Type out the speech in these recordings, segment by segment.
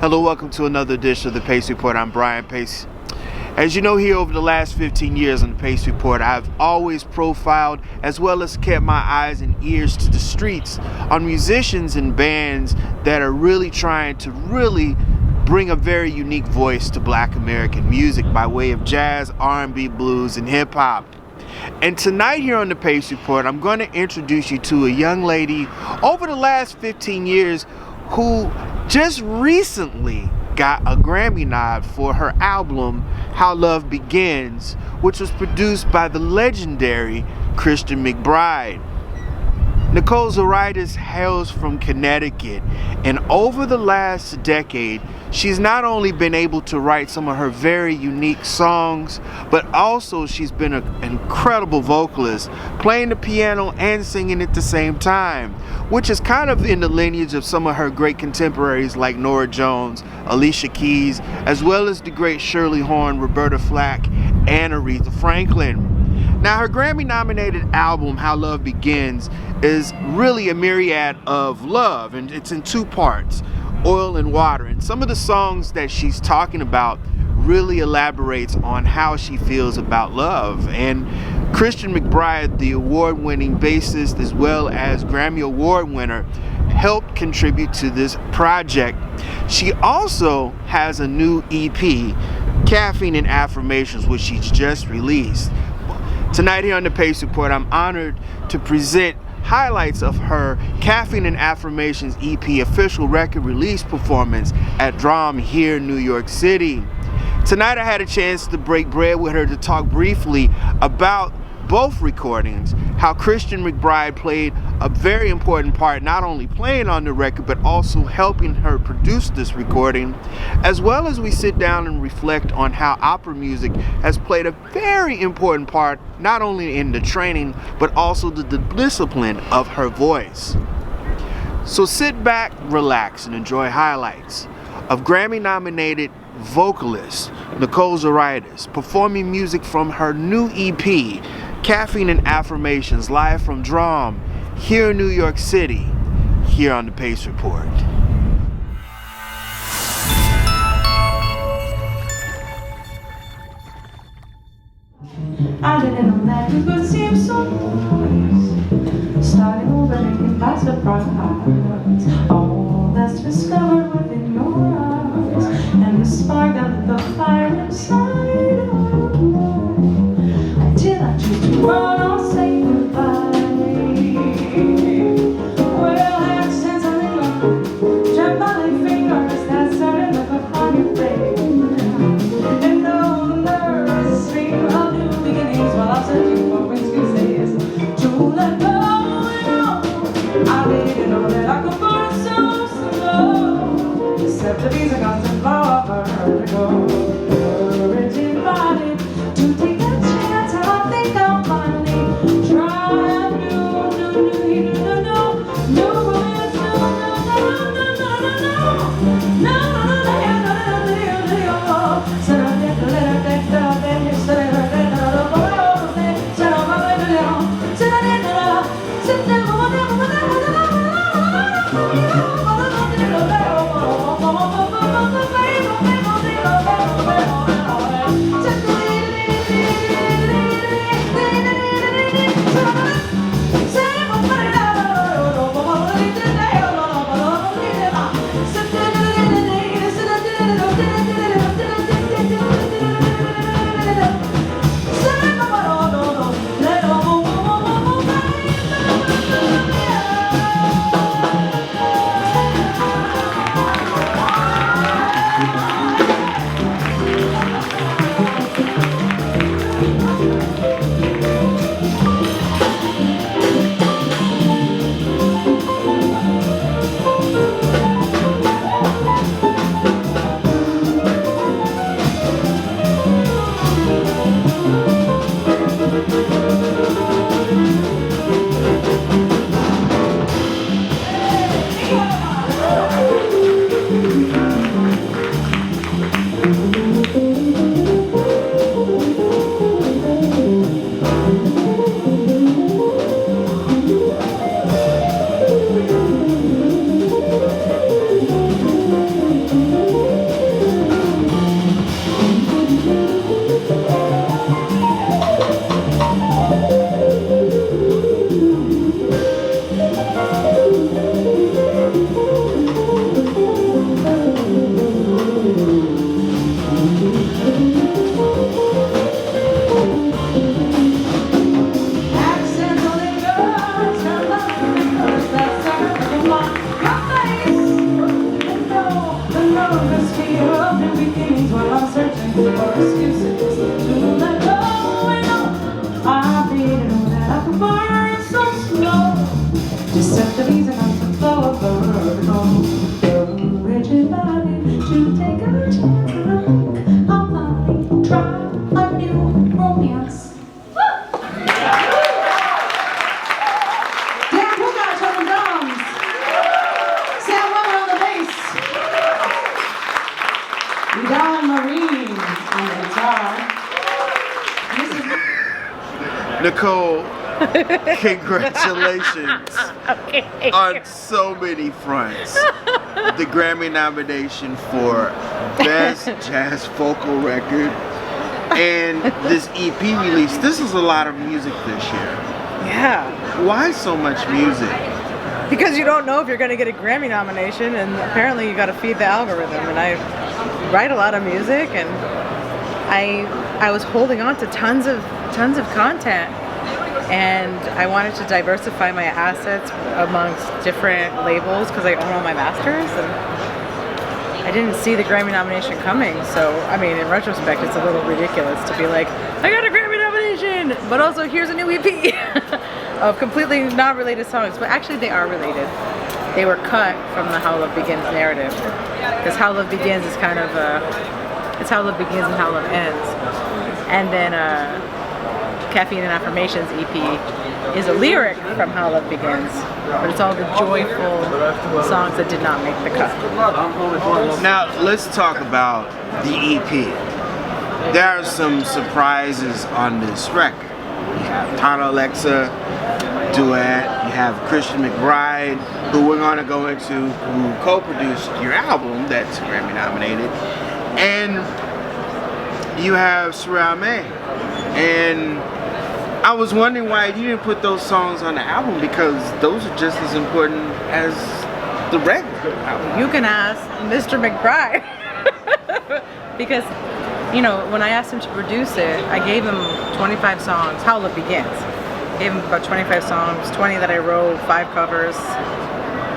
Hello, welcome to another edition of the Pace Report. I'm Brian Pace. As you know, here over the last 15 years on the Pace Report, I've always profiled as well as kept my eyes and ears to the streets on musicians and bands that are really trying to bring a very unique voice to Black American music by way of jazz, R&B, blues, and hip-hop. And tonight here on the Pace Report, I'm going to introduce you to a young lady over the last 15 years who just recently got a Grammy nod for her album How Love Begins, which was produced by the legendary Christian McBride. Nicole Zuraitis hails from Connecticut, and over the last decade, she's not only been able to write some of her very unique songs, but also she's been an incredible vocalist, playing the piano and singing at the same time, which is kind of in the lineage of some of her great contemporaries like Norah Jones, Alicia Keys, as well as the great Shirley Horn, Roberta Flack, and Aretha Franklin. Now, her Grammy-nominated album, How Love Begins, is really a myriad of love, and it's in two parts, oil and water. And some of the songs that she's talking about really elaborates on how she feels about love. And Christian McBride, the award-winning bassist as well as Grammy Award winner, helped contribute to this project. She also has a new EP, Caffeine and Affirmations, which she's just released. Tonight here on the Pace Report, I'm honored to present highlights of her Caffeine and Affirmations EP official record release performance at Drom here in New York City. Tonight I had a chance to break bread with her to talk briefly about both recordings, how Christian McBride played a very important part, not only playing on the record, but also helping her produce this recording, as well as we sit down and reflect on how opera music has played a very important part, not only in the training, but also the discipline of her voice. So sit back, relax, and enjoy highlights of Grammy-nominated vocalist Nicole Zuraitis performing music from her new EP, Caffeine and Affirmations, live from Drom here in New York City, here on the Pace Report. I didn't know that it would seem so nice, starting already by surprise. All that's discovered within your eyes, and the spark of the fire inside of you, until I choose to run or say goodbye. Well, I sense a little trembling fingers that started up upon your face, and though the nervous stream of new beginnings while I'm searching for excuses to let go, I didn't know that I could burn so slow. Nicole, congratulations Okay. on so many fronts. The Grammy nomination for Best Jazz Vocal Record and this EP release. This is a lot of music this year. Yeah. Why so much music? Because you don't know if you're going to get a Grammy nomination, and apparently you got to feed the algorithm. And I write a lot of music, and I was holding on to tons of content, and I wanted to diversify my assets amongst different labels because I own all my masters, and I didn't see the Grammy nomination coming. So I mean, in retrospect, it's a little ridiculous to be like, I got a Grammy nomination, but also here's a new EP of completely not related songs. But actually they are related. They were cut from the How Love Begins narrative, because How Love Begins is kind of it's How Love Begins and How Love Ends. And then Caffeine and Affirmations EP is a lyric from How Love Begins, but it's all the joyful songs that did not make the cut. Now let's talk about the EP. There are some surprises on this record. You have Thana Alexa duet, you have Christian McBride, who we're going to go into, who co-produced your album that's Grammy nominated, and you have Cyrille. And I was wondering why you didn't put those songs on the album, because those are just as important as the regular album. You can ask Mr. McBride. Because, you know, when I asked him to produce it, I gave him 25 songs, How Love Begins. I gave him about 25 songs, 20 that I wrote, 5 covers.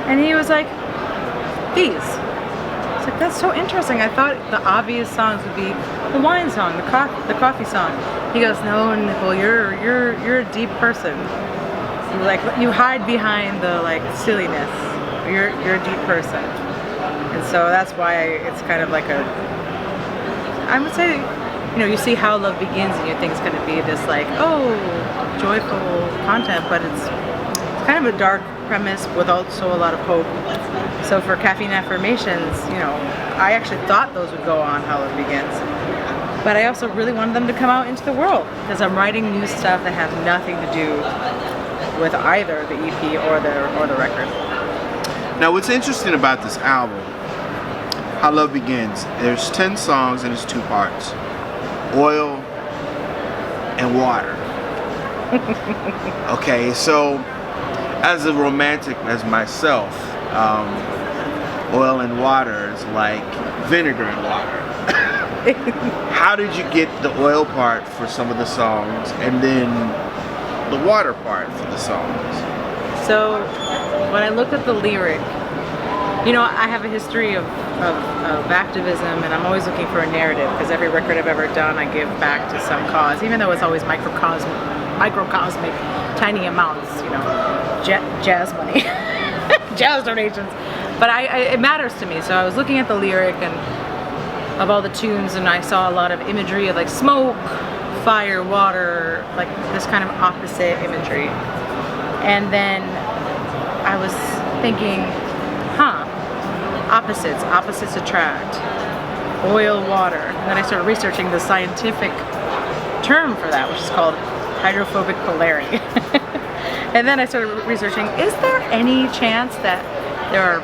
And he was like, these. It's like, that's so interesting. I thought the obvious songs would be the wine song, the coffee song. He goes, no, Nicole, you're a deep person. You hide behind the like silliness. You're a deep person. And so that's why it's kind of like I would say, you know, you see How Love Begins and you think it's going to be this like, oh, joyful content, but it's kind of a dark premise with also a lot of hope. So for Caffeine and Affirmations, you know, I actually thought those would go on How Love Begins, but I also really wanted them to come out into the world because I'm writing new stuff that has nothing to do with either the EP or the record. Now what's interesting about this album, How Love Begins, there's 10 songs and it's 2 parts. Oil and water. Okay, so as a romantic as myself, oil and water is like vinegar and water. How did you get the oil part for some of the songs and then the water part for the songs? So when I looked at the lyric, you know, I have a history of activism, and I'm always looking for a narrative because every record I've ever done I give back to some cause, even though it's always microcosmic, tiny amounts, you know, jazz money, jazz donations. But it matters to me. So I was looking at the lyric and of all the tunes, and I saw a lot of imagery of like smoke, fire, water, like this kind of opposite imagery. And then I was thinking, opposites attract, oil, water. And then I started researching the scientific term for that, which is called hydrophobic polarity. And then I started researching, is there any chance that there are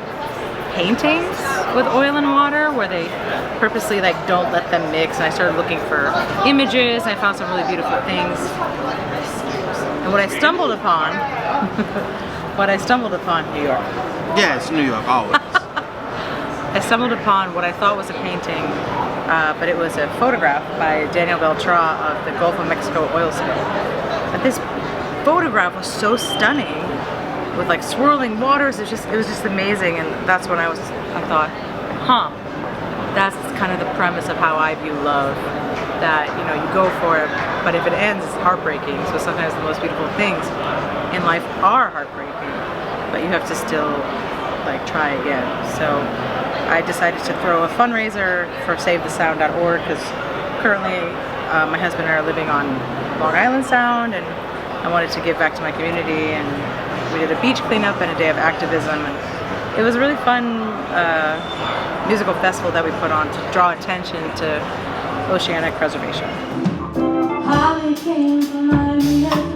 paintings with oil and water where they purposely like don't let them mix? And I started looking for images, and I found some really beautiful things. And what I stumbled upon, New York. Yeah, it's New York, always. I stumbled upon what I thought was a painting, but it was a photograph by Daniel Beltra of the Gulf of Mexico oil spill. But this photograph was so stunning, with like swirling waters. It was just amazing, and that's when I thought, that's kind of the premise of how I view love. That, you know, you go for it, but if it ends, it's heartbreaking. So sometimes the most beautiful things in life are heartbreaking, but you have to still like try again. So I decided to throw a fundraiser for SaveTheSound.org because currently my husband and I are living on Long Island Sound, and I wanted to give back to my community, and we did a beach cleanup and a day of activism, and it was a really fun musical festival that we put on to draw attention to oceanic preservation. Holly came from Miami at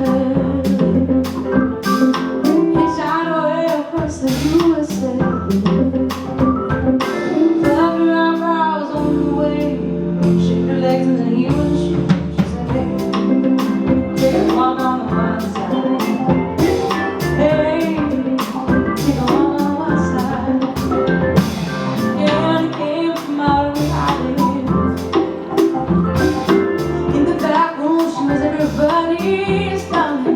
everybody's coming,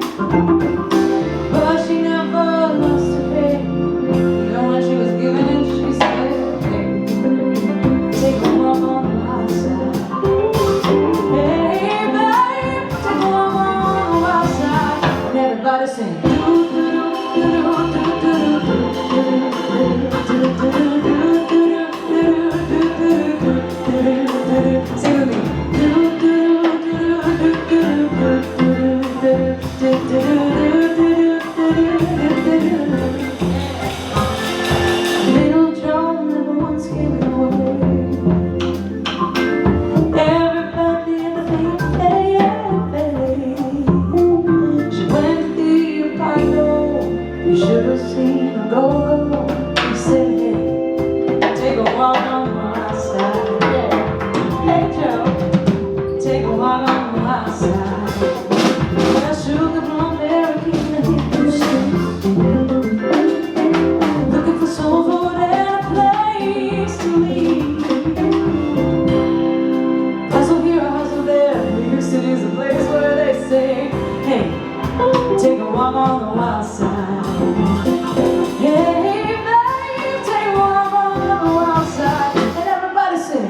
but she never lost her head. Even when she was giving in, she said, hey, take a walk on the wild side. Hey, babe, take a walk on the wild side. And everybody sing. Sing with me. Little Drom never once gave it away. Everybody in the family, she went to the Apollo. You should have seen her go. He said, hey, take a walk on the wild side. Yeah. Hey Joe, take a walk on the wild side. Well, sugar plum barricade and Houston, looking for soul food and a place to leave. Hustle here, hustle there. New York City's a place where they say, hey, take a walk on the wild side. Hey, babe, take a walk on the wild side. And everybody sing.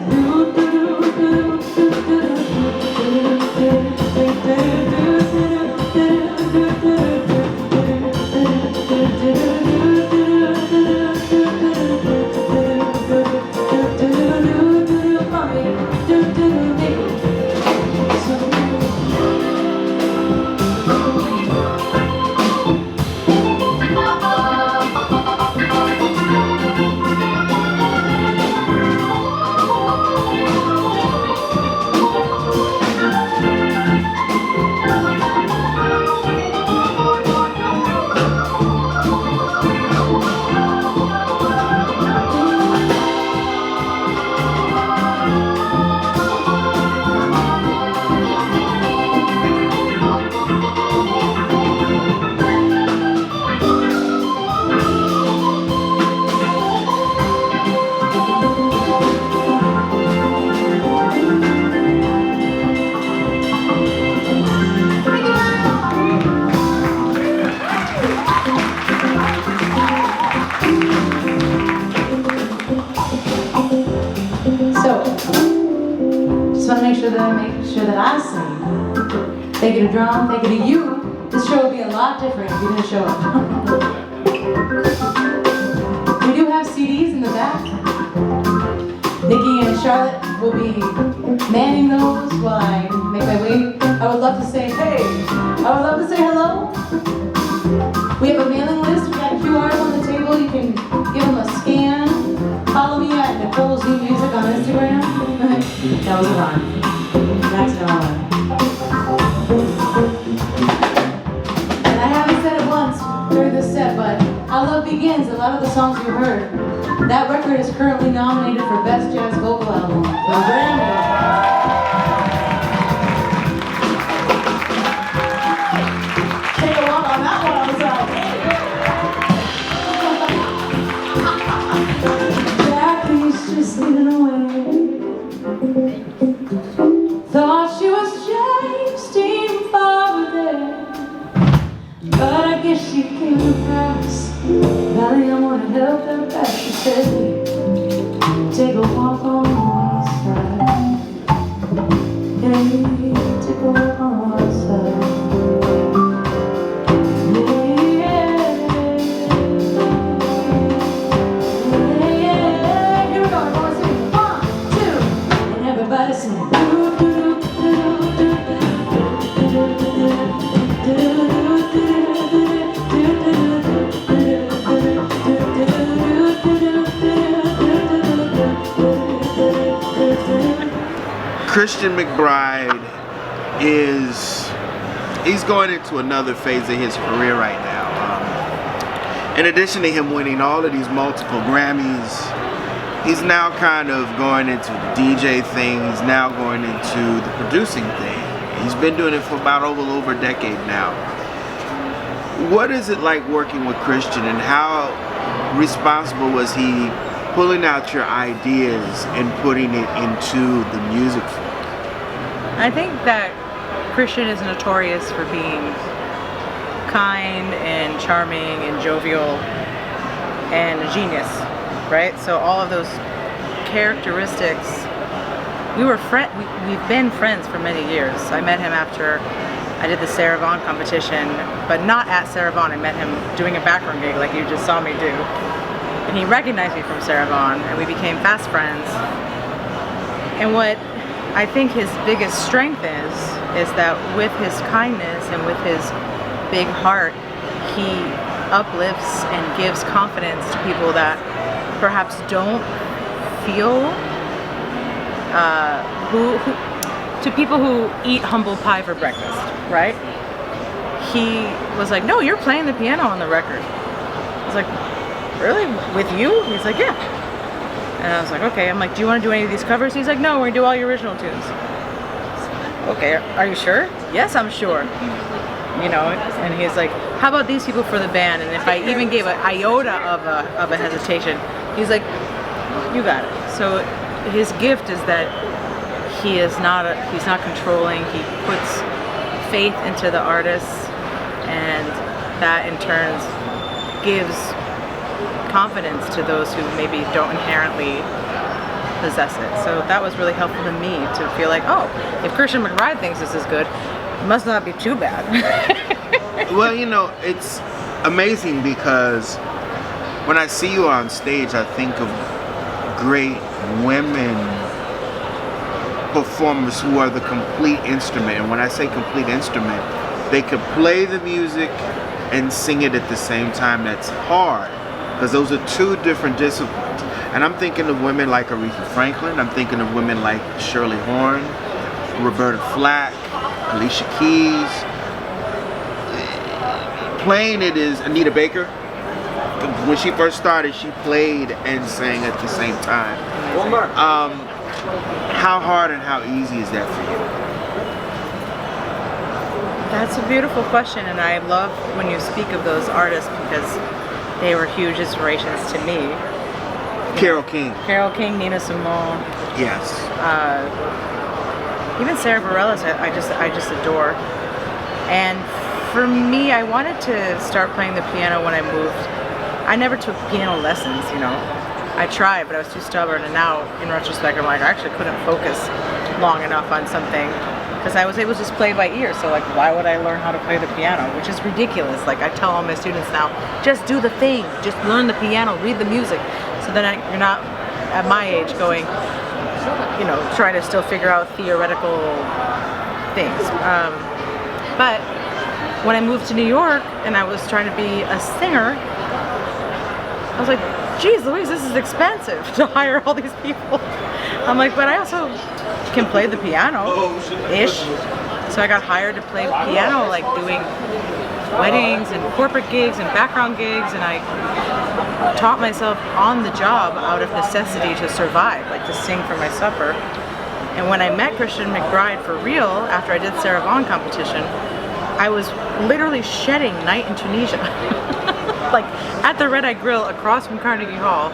Thank you to Drom, thank you to you. This show would be a lot different if you didn't show up. We do have CDs in the back. Nikki and Charlotte will be manning those while I make my way. I would love to say hey. I would love to say hello. We have a mailing list. We got QRs on the table. You can give them a scan. Follow me at Nicole Zuraitis on Instagram. That was a rhyme. That's no one. And I haven't said it once during this set, but How Love Begins, a lot of the songs you heard, that record is currently nominated for Best Jazz Vocal Album for the Grammy. Take a walk on that one, I was like, Jackie's just leading away. Thought she was James Dean Farther, but I guess she came to pass. Valley, I want to help her back. She said, take a walk on the wild side. Hey, take a walk on the wild side. Here we go, everyone sing. 1, 2, and everybody sing. Christian McBride he's going into another phase of his career right now. In addition to him winning all of these multiple Grammys, he's now kind of going into the DJ thing. He's now going into the producing thing. He's been doing it for about over a decade now. What is it like working with Christian, and how responsible was he pulling out your ideas and putting it into the music form? I think that Christian is notorious for being kind and charming and jovial and a genius, right? So all of those characteristics, we've been friends for many years. I met him after I did the Sarah Vaughan competition, but not at Sarah Vaughan. I met him doing a background gig like you just saw me do. And he recognized me from Sarah Vaughan, and we became fast friends. And what I think his biggest strength is that with his kindness and with his big heart, he uplifts and gives confidence to people that perhaps don't feel, to people who eat humble pie for breakfast, right? He was like, no, you're playing the piano on the record. I was like, really? With you? He's like, yeah. And I was like, okay. I'm like, do you want to do any of these covers? He's like, no, we're going to do all your original tunes. Okay, are you sure? Yes, I'm sure. You know, and he's like, how about these people for the band? And if I even gave an iota of a hesitation, he's like, you got it. So his gift is that he's not controlling. He puts faith into the artists, and that in turn gives confidence to those who maybe don't inherently possess it. So that was really helpful to me to feel like, oh, if Christian McBride thinks this is good, it must not be too bad. Well, you know, it's amazing because when I see you on stage, I think of great women performers who are the complete instrument. And when I say complete instrument, they could play the music and sing it at the same time. That's hard because those are two different disciplines. And I'm thinking of women like Aretha Franklin. I'm thinking of women like Shirley Horn, Roberta Flack, Alicia Keys. Playing it is Anita Baker. When she first started, she played and sang at the same time. How hard and how easy is that for you? That's a beautiful question, and I love when you speak of those artists because they were huge inspirations to me. Carole King. Carole King, Nina Simone. Yes. Even Sarah Bareilles, I just adore. And for me, I wanted to start playing the piano when I moved. I never took piano lessons, you know. I tried, but I was too stubborn, and now, in retrospect, I'm like, I actually couldn't focus long enough on something because I was able to just play by ear. So, like, why would I learn how to play the piano? Which is ridiculous. Like, I tell all my students now, just do the thing. Just learn the piano, read the music. So then you're not, at my age, going, you know, trying to still figure out theoretical things. But when I moved to New York and I was trying to be a singer, I was like, geez Louise, this is expensive to hire all these people. I'm like, but I also can play the piano-ish. So I got hired to play piano, like doing weddings and corporate gigs and background gigs, and I taught myself on the job out of necessity to survive, like to sing for my supper. And when I met Christian McBride for real, after I did Sarah Vaughan competition, I was literally shedding night in Tunisia. Like at the Red Eye Grill across from Carnegie Hall.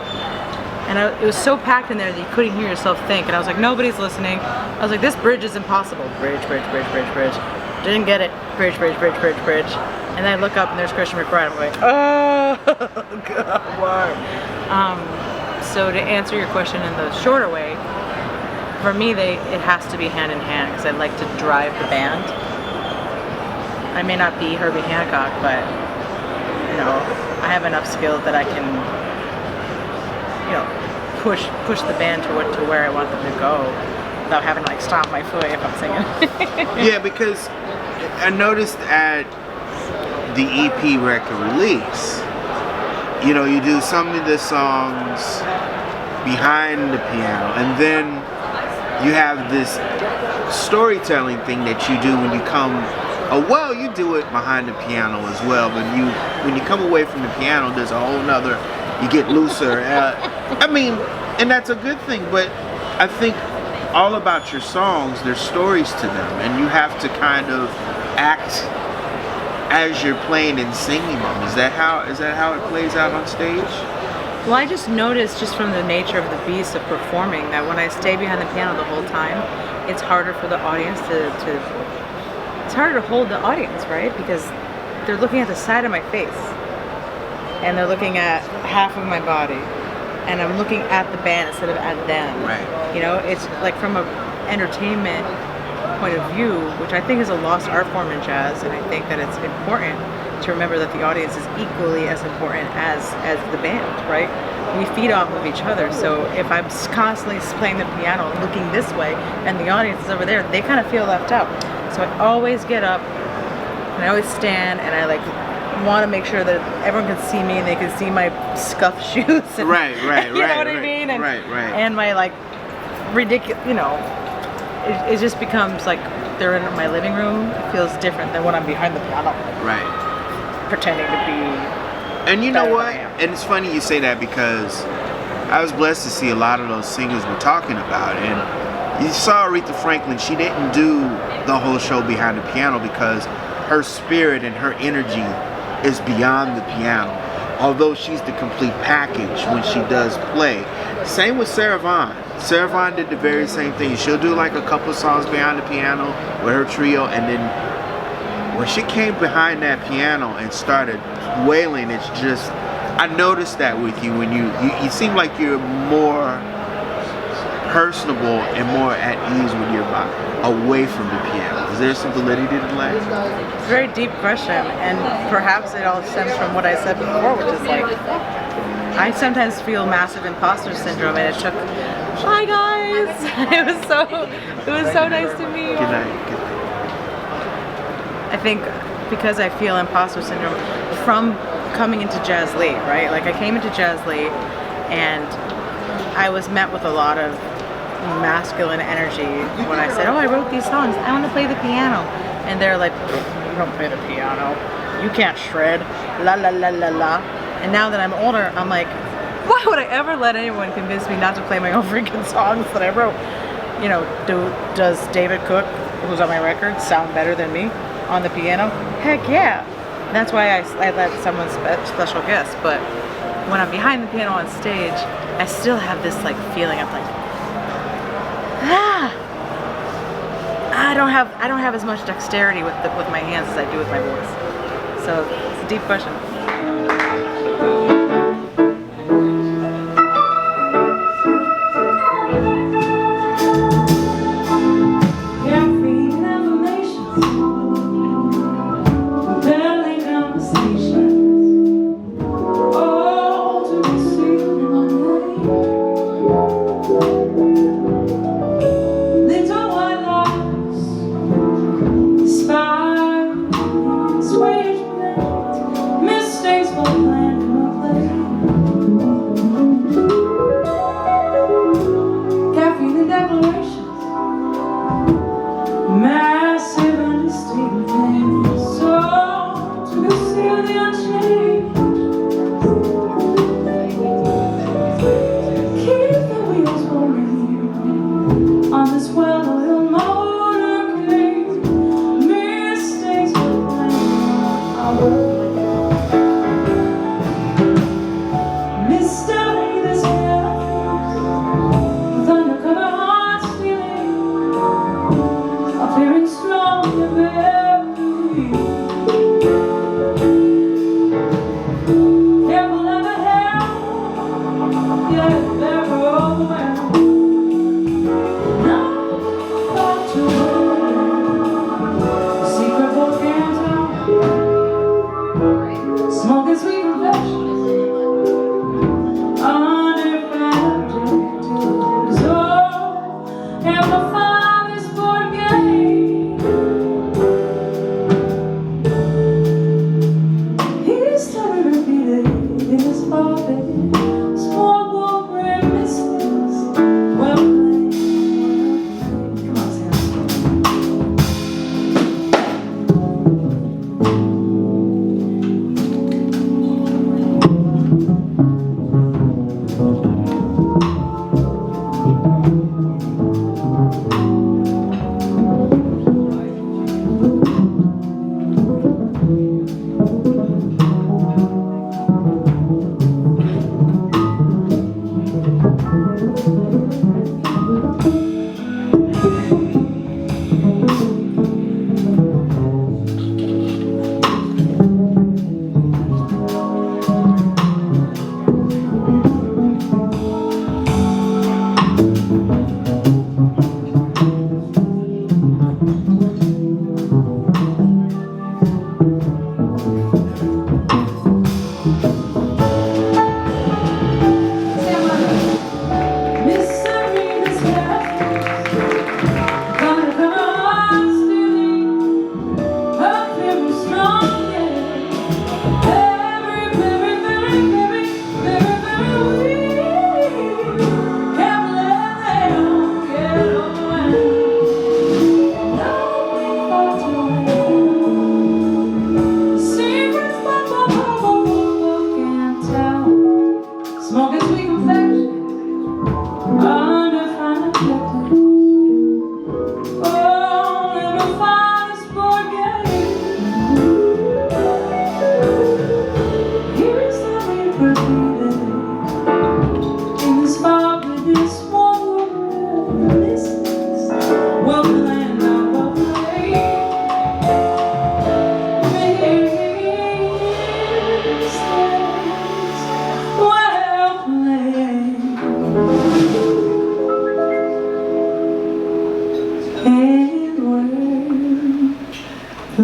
And it was so packed in there that you couldn't hear yourself think. And I was like, nobody's listening. I was like, this bridge is impossible. Bridge, bridge, bridge, bridge, bridge. Didn't get it. Bridge, bridge, bridge, bridge, bridge. And then I look up and there's Christian McBride. I'm like, oh, God, why? So to answer your question in the shorter way, for me, it has to be hand in hand because I like to drive the band. I may not be Herbie Hancock, but you know, I have enough skill that I can, you know, push the band to where I want them to go without having to like stomp my foot if I'm singing. Yeah, because I noticed at the EP record release, you know, you do some of the songs behind the piano, and then you have this storytelling thing that you do when you come. Well, you do it behind the piano as well, but when you come away from the piano, there's a whole nother. You get looser. I mean, and that's a good thing. But I think all about your songs, there's stories to them, and you have to kind of act as you're playing and singing them. Is that how it plays out on stage? Well, I just noticed, just from the nature of the beast of performing, that when I stay behind the piano the whole time, it's harder for the audience to harder to hold the audience, right? Because they're looking at the side of my face, and they're looking at half of my body, and I'm looking at the band instead of at them. Right. You know, it's like from a entertainment point of view, which I think is a lost art form in jazz, and I think that it's important to remember that the audience is equally as important as the band, right? We feed off of each other. So if I'm constantly playing the piano and looking this way, and the audience is over there, they kind of feel left out. So I always get up, and I always stand, and I like want to make sure that everyone can see me and they can see my scuffed shoes. And, Right. you know what I mean? And, right. And my like ridiculous, you know, it just becomes like they're in my living room. It feels different than when I'm behind the piano. Right. Pretending to be. And you know what? And it's funny you say that, because I was blessed to see a lot of those singers we're talking about. And you saw Aretha Franklin, she didn't do the whole show behind the piano because her spirit and her energy is beyond the piano. Although she's the complete package when she does play. Same with Sarah Vaughan. Sarah Vaughan did the very same thing. She'll do like a couple songs behind the piano with her trio, and then when she came behind that piano and started wailing, it's just, I noticed that with you when you seem like you're more personable and more at ease when you're away from the piano. Is there some validity to that? It's a very deep question, and perhaps it all stems from what I said before, which is like, I sometimes feel massive imposter syndrome, and it took, hi guys! It was so nice to meet you. Good night. I think because I feel imposter syndrome from coming into jazz late, right? Like I came into jazz late, and I was met with a lot of masculine energy when I said, oh, I wrote these songs, I want to play the piano. And they're like, you don't play the piano, you can't shred, la la la la la. And now that I'm older, I'm like, why would I ever let anyone convince me not to play my own freaking songs that I wrote? You know, does David Cook, who's on my record, sound better than me on the piano? Heck yeah. That's why I let someone special guest. But when I'm behind the piano on stage, I still have this like feeling of like, I don't have as much dexterity with my hands as I do with my voice. So it's a deep question. Caffeine and Affirmations, barely conversations, all to be seen one day. Little white lies, sparks, sweet mistakes.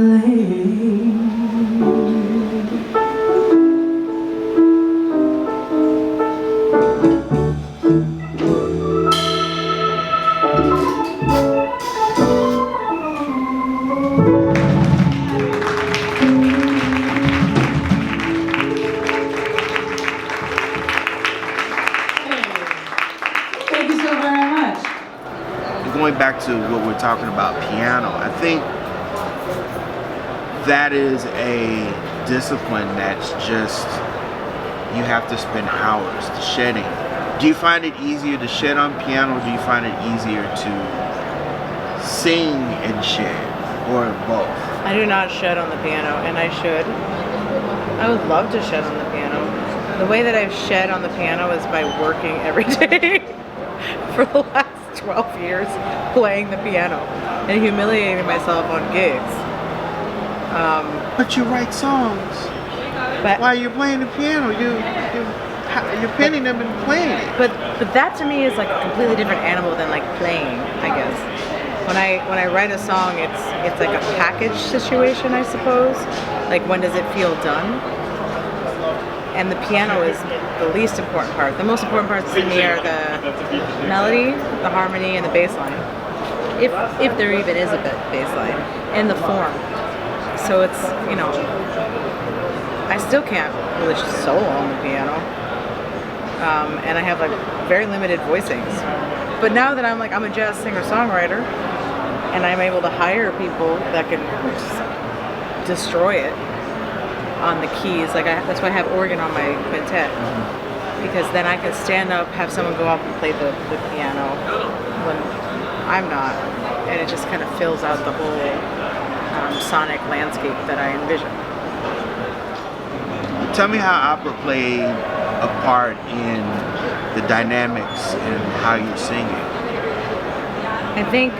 play. Thank you so very much. Going back to what we're talking about, piano, I think that is a discipline that's just, you have to spend hours to shedding. Do you find it easier to shed on piano, or do you find it easier to sing and shed, or both? I do not shed on the piano, and I should. I would love to shed on the piano. The way that I've shed on the piano is by working every day for the last 12 years, playing the piano and humiliating myself on gigs. But you write songs. But While you're playing the piano, you're penning them and playing it. But that to me is like a completely different animal than like playing, I guess. When I write a song, it's like a package situation, I suppose. Like, when does it feel done? And the piano is the least important part. The most important parts to me are the melody, the harmony, and the bass line. If there even is a bass line, and the form. So it's, you know, I still can't really just solo on the piano. And I have like very limited voicings. But now that I'm a jazz singer-songwriter, and I'm able to hire people that can just destroy it on the keys, like that's why I have organ on my quintet, because then I can stand up, have someone go up and play the piano when I'm not, and it just kind of fills out the whole sonic landscape that I envision. Tell me how opera played a part in the dynamics and how you're singing. I think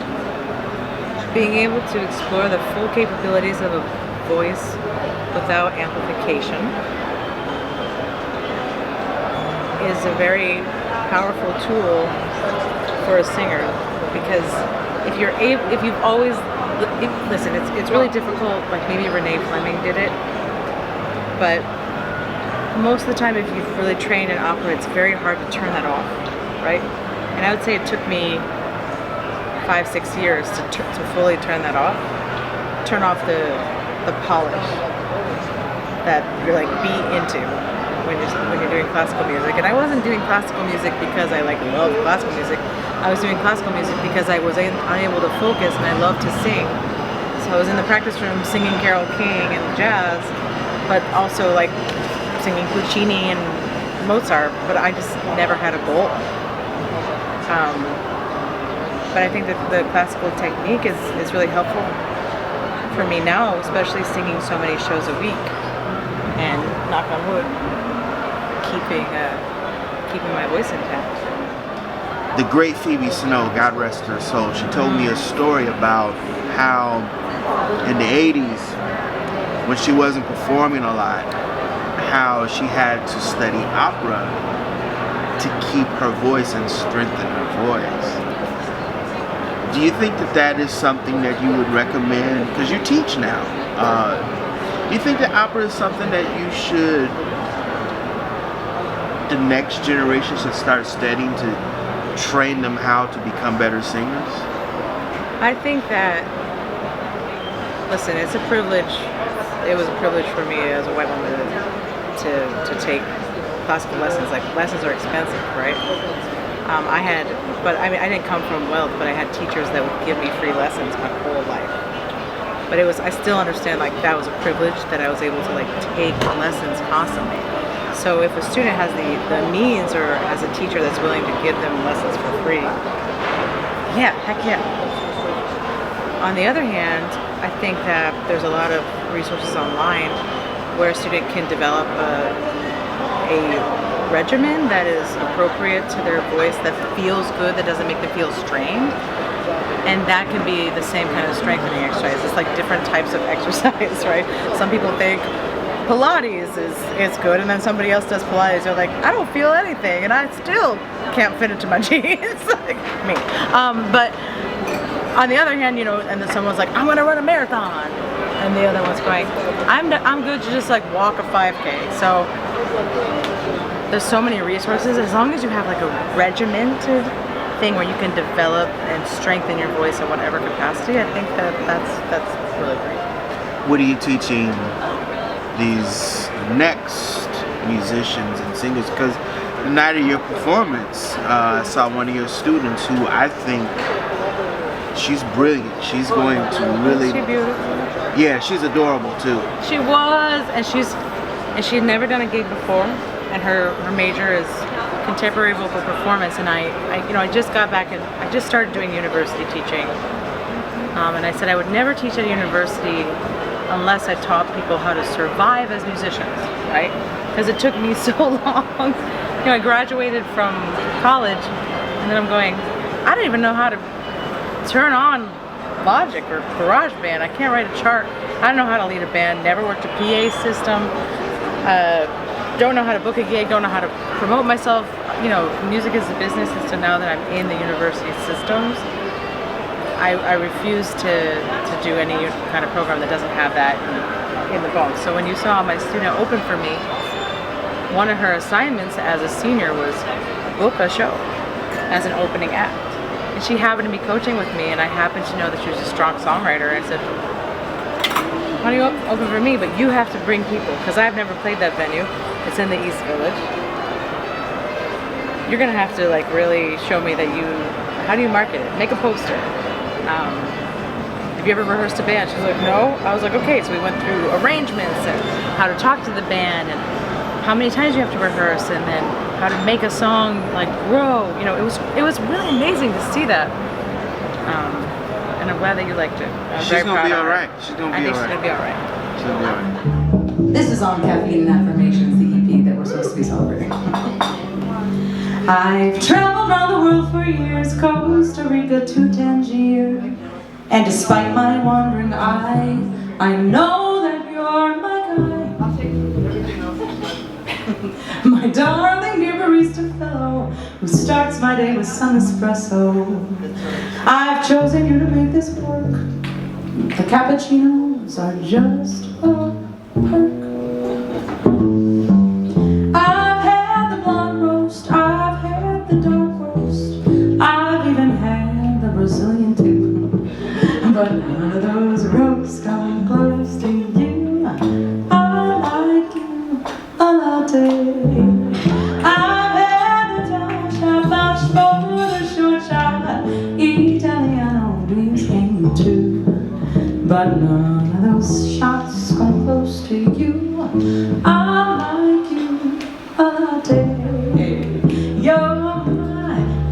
being able to explore the full capabilities of a voice without amplification is a very powerful tool for a singer, because if you've always listen, it's really difficult. Like, maybe Renee Fleming did it, but most of the time, if you've really trained in opera, it's very hard to turn that off, right? And I would say it took me 5-6 years to fully turn that off. Turn off the polish that you're like into when you're doing classical music. And I wasn't doing classical music because I love classical music. I was doing classical music because I was unable to focus, and I love to sing. So I was in the practice room singing Carole King and jazz, but also like singing Puccini and Mozart. But I just never had a goal. But I think that the classical technique is really helpful for me now, especially singing so many shows a week, and knock on wood, keeping my voice intact. The great Phoebe Snow, God rest her soul, she told me a story about how in the 80s, when she wasn't performing a lot, how she had to study opera to keep her voice and strengthen her voice. Do you think that is something that you would recommend? Because you teach now. Do you think that opera is something that the next generation should start studying to train them how to become better singers? I think that, listen, it's a privilege. It was a privilege for me as a white woman to take classical lessons. Like, lessons are expensive, right? I didn't come from wealth, but I had teachers that would give me free lessons my whole life. But I still understand, like, that was a privilege that I was able to like take lessons constantly. So if a student has the means, or has a teacher that's willing to give them lessons for free, yeah, heck yeah. On the other hand, I think that there's a lot of resources online where a student can develop a regimen that is appropriate to their voice, that feels good, that doesn't make them feel strained. And that can be the same kind of strengthening exercise. It's like different types of exercise, right? Some people think Pilates is good, and then somebody else does Pilates, they're like, I don't feel anything, and I still can't fit into my jeans, like me. But on the other hand, and then someone's like, I'm gonna run a marathon, and the other one's going, I'm good to just like walk a 5K. So there's so many resources. As long as you have like a regimented thing where you can develop and strengthen your voice in whatever capacity, I think that's really great. What are you teaching these next musicians and singers? Because the night of your performance, I saw one of your students who I think she's brilliant. She's going to really. Is she beautiful? Yeah, she's adorable too. She was, and she'd never done a gig before, and her major is contemporary vocal performance. And I just got back and I just started doing university teaching, and I said I would never teach at a university unless I taught people how to survive as musicians, right? Because it took me so long. I graduated from college, and then I'm going, I don't even know how to turn on Logic or GarageBand. I can't write a chart. I don't know how to lead a band. Never worked a PA system. Don't know how to book a gig. Don't know how to promote myself. Music is a business, and so now that I'm in the university systems, I refuse to do any kind of program that doesn't have that in the bones. So when you saw my student open for me, one of her assignments as a senior was book a show as an opening act. And she happened to be coaching with me, and I happened to know that she was a strong songwriter. And I said, why don't you open for me? But you have to bring people, because I've never played that venue. It's in the East Village. You're gonna have to like really show me that how do you market it? Make a poster. Have you ever rehearsed a band? She's like, no. I was like, okay. So we went through arrangements and how to talk to the band and how many times you have to rehearse, and then how to make a song like grow. It was really amazing to see that. And I'm glad that you liked it. She's gonna be all right. She's gonna be all right. She's gonna be all right. She's gonna be all right. This is on Caffeine and Affirmations, the EP that we're supposed to be celebrating. I've traveled around the world for years, Costa Rica to Tangier, and despite my wandering eye, I know that you're my guy. My darling dear barista fellow, who starts my day with some espresso. I've chosen you to make this work. The cappuccinos are just a perk. I've had the blonde roast, I've had the dark roast, I've even had the Brazilian too. But none of those roasts come close to you. I like you a latte. I've had the dash, I've vouched for the short shot, Italiano dreams came too. But none of those shots come close to you. I like you a latte.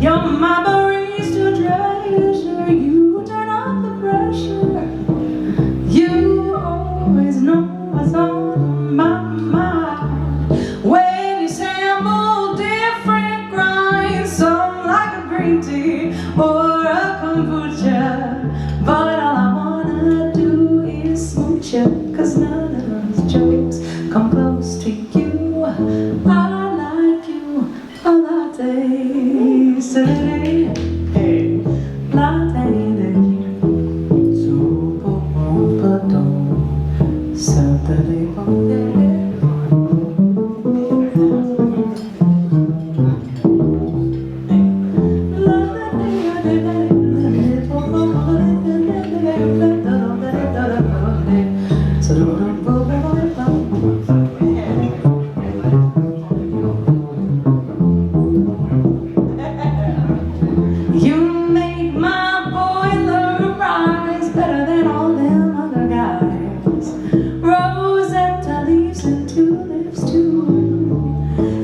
You're my barista treasure. You turn off the pressure. You always know what's on my mind. When you sample different grinds, some like a green tea or a kombucha, but all I wanna do is smooch you, 'cause none of those jokes come close to you. I like you a latte. Hey, latte. So Saturday. You make my boiler rise better than all them other guys. Rosetta leaves and tulips too.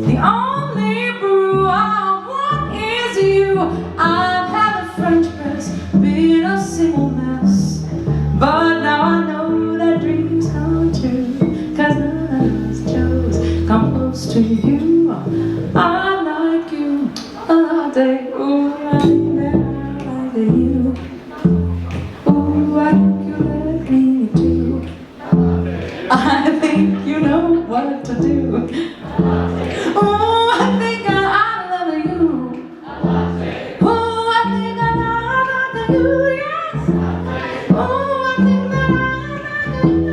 The only brew I want is you. I've had a French press, been a single mess, but now I know that dreams come true. 'Cause none of those Joes come close to you. I like you a latte. Ooh, I like you. Ooh, I think you like me too. I think you know what to do. Ooh, I think I love you. Ooh, I think I love you, yes. Ooh, I think that I love you.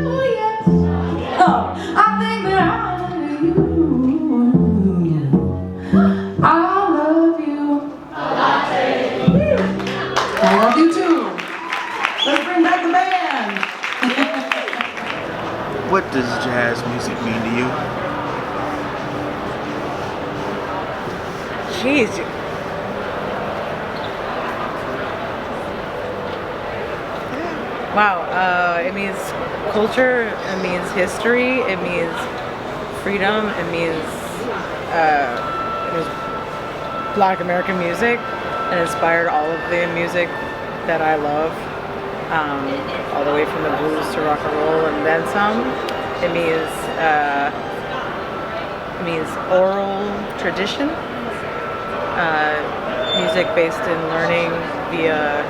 What does jazz music mean to you? Jeez. Wow. It means culture. It means history. It means freedom. It means Black American music. It inspired all of the music that I love, all the way from the blues to rock and roll and then some. It means oral tradition, music based in learning via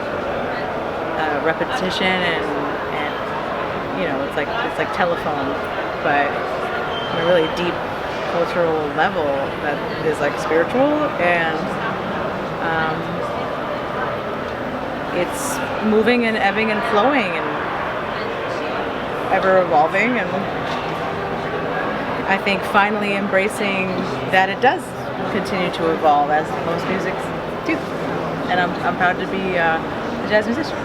repetition and it's like telephone, but on a really deep cultural level that is like spiritual, and it's moving and ebbing and flowing and ever evolving, and I think finally embracing that it does continue to evolve as most music do, and I'm proud to be a jazz musician.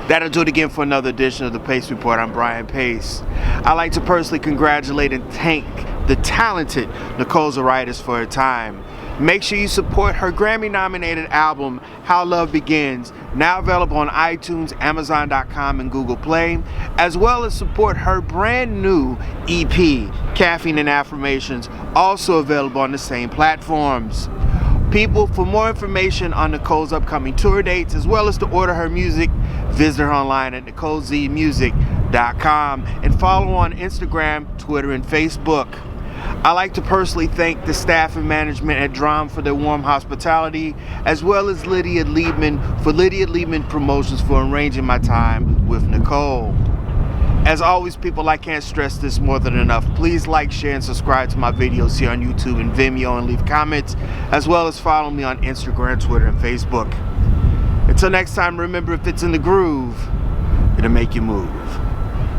That'll do it again for another edition of the Pace Report. I'm Brian Pace. I'd like to personally congratulate and thank the talented Nicole Zuraitis for her time. Make sure you support her Grammy-nominated album, How Love Begins, now available on iTunes, Amazon.com, and Google Play, as well as support her brand new EP, Caffeine and Affirmations, also available on the same platforms. People, for more information on Nicole's upcoming tour dates, as well as to order her music, visit her online at NicoleZmusic.com and follow on Instagram, Twitter, and Facebook. I'd like to personally thank the staff and management at Drom for their warm hospitality, as well as Lydia Liebman for Lydia Liebman Promotions for arranging my time with Nicole. As always, people, I can't stress this more than enough. Please like, share, and subscribe to my videos here on YouTube and Vimeo, and leave comments, as well as follow me on Instagram, Twitter, and Facebook. Until next time, remember, if it's in the groove, it'll make you move.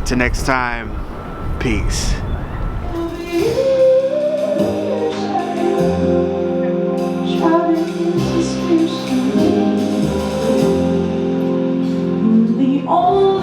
Till next time, peace. The only